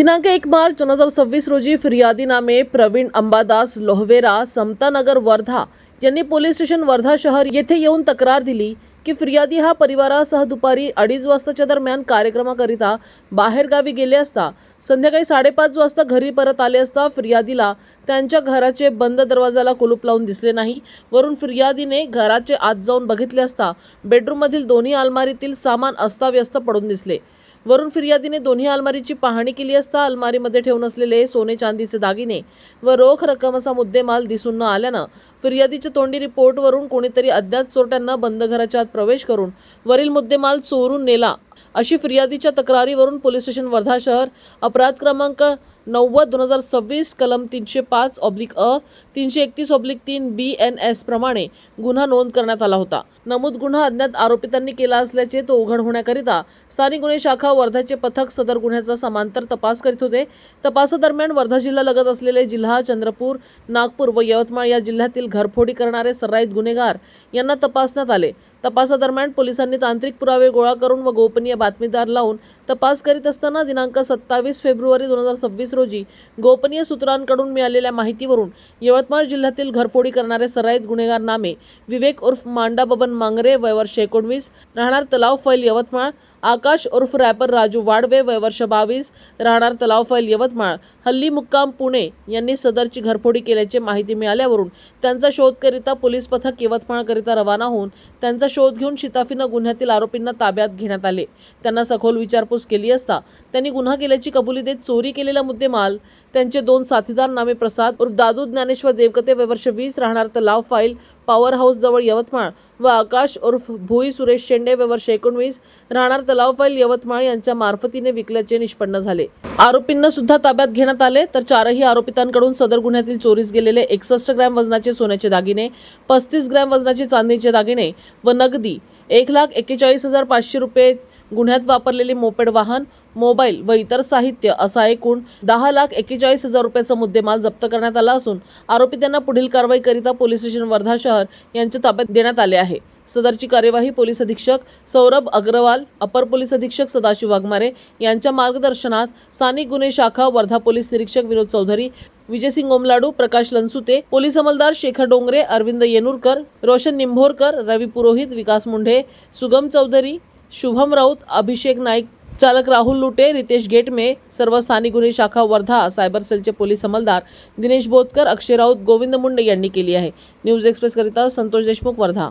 दिनांक 1 मार्च 2026 रोजी फिर्यादी नामे प्रवीण अंबादास लोहवेरा समतानगर वर्धा यांनी पोलीस स्टेशन वर्धा शहर येथे येऊन तक्रार दिली की फिर्यादी हा परिवारासह दुपारी 2:30 वाजताच्या दरम्यान कार्यक्रमाकरिता बाहेरगावी गेले असता संध्याकाळी 5:30 वाजता घरी परत आले असता फिर्यादीला त्यांच्या घराचे बंद दरवाजाला कुलूप लावून दिसले नाही। वरून फिर्यादीने घराचे आत जाऊन बघितले असता बेडरूममधील दोन्ही अलमारीतील सामान अस्ताव्यस्त पडून दिसले। वरून फिर्यादीने दोन्ही अलमारीची पाहणी केली असता अलमारीमध्ये ठेवून असलेले सोने चांदीचे दागिने व रोख रक्कम असा मुद्देमाल दिसून न आल्यानं फिर्यादीच्या तोंडी रिपोर्टवरून कोणीतरी अज्ञात चोरट्यांना बंद घराच्या आत प्रवेश करून वरील मुद्देमाल चोरून नेला अशी फिर्यादीच्या तक्रारीवरून पोलीस स्टेशन वर्धा शहर अपराध क्रमांक 90/2026 कलम 305/अ 331/3 BNS प्रमाणे गुन्हा नोंद करण्यात आला होता। नमूद गुन्हा अज्ञात आरोपितांनी केला असल्याचे तो उघड होण्याकरिता स्थानिक गुन्हे शाखा वर्धाचे पथक सदर गुन्ह्याचा समांतर तपास करीत होते। तपासादरम्यान वर्धा जिल्हा लगत असलेले जिल्हा चंद्रपूर, नागपूर व यवतमाळ या जिल्ह्यातील घरफोडी करणारे सर्राईत गुन्हेगार यांना तपासण्यात आले। तपासादरम्यान पोलिसांनी तांत्रिक पुरावे गोळा करून व गोपनीय बातमीदार लावून तपास करीत असताना दिनांक 27 फेब्रुवारी 2026 रोजी गोपनीय सूत्रांकडून मिळालेल्या माहितीवरून यवतमाळ जिल्ह्यातील घरफोडी करणारे सर्राईत गुन्हेगार नामे विवेक उर्फ मांडा बबन मांगरे वय वर्ष 19 राहणार तलाव फैल यवतमाळ, आकाश उर्फ रॅपर राजू वाडवे वय वर्ष 22 राहणार तलाव फैल यवतमाळ हल्ली मुक्काम पुणे यांनी सदरची घरफोडी केल्याची माहिती मिळाल्यावरून त्यांचा शोध करिता पोलीस पथक यवतमाळ करिता रवाना होऊन त्यांचा शोध घेऊन शिताफीनं गुन्ह्यातील आरोपींना ताब्यात घेण्यात आले। त्यांना सखोल विचारपूस केली असता त्यांनी गुन्हा केल्याची कबुली देत चोरी केलेला मुद्देमाल त्यांचे 2 साथीदार नामे प्रसाद उर्फ दादू ज्ञानेश्वर देवकते वय वर्ष 20 राहणार तलाव फाईल पॉवर हाऊस जवळ यवतमाळ व आकाश उर्फ भुई सुरेश शेंडे वय वर्ष 19 राहणार तलाव फाईल यवतमाळ यांच्या मार्फतीने विकल्याचे निष्पन्न झाले। आरोपींना सुद्धा ताब्यात घेण्यात आले तर 4ही आरोपितांकडून सदर गुन्ह्यातील चोरीस गेलेले 61 ग्रॅम वजनाचे सोन्याचे दागिने, 35 ग्रॅम वजनाचे चांदीचे दागिने व नगदी 1,41,500 रुपये, गुन्ह्यात वापरलेले मोपेड वाहन, मोबाईल व इतर साहित्य असा एकूण 10,41,000 रुपयाचा मुद्देमाल जप्त करण्यात आला असून आरोपी त्यांना पुढील कारवाई करिता पोलीस स्टेशन वर्धा शहर यांच्या ताब्यात देण्यात आले आहे। सदरची कार्यवाही पोलीस अधीक्षक सौरभ अग्रवाल, अपर पोलीस अधीक्षक सदाशिव वाघमारे यांच्या मार्गदर्शनात स्थानिक गुन्हे शाखा वर्धा पोलीस निरीक्षक विनोद चौधरी, विजयसिंग ओमलाडू, प्रकाश लनसुते, पोलीस अंमलदार शेखर डोंगरे, अरविंद येनुरकर, रोशन निंभोरकर, रवी पुरोहित, विकास मुंढे, सुगम चौधरी, शुभम राऊत, अभिषेक नाईक, चालक राहुल लुटे, रितेश गेटमे, सर्व स्थानिक गुन्हे शाखा वर्धा सायबर सेलचे पोलीस अंमलदार दिनेश बोतकर, अक्षय राऊत, गोविंद मुंडे यांनी केली आहे। न्यूज एक्सप्रेस करिता संतोष देशमुख, वर्धा।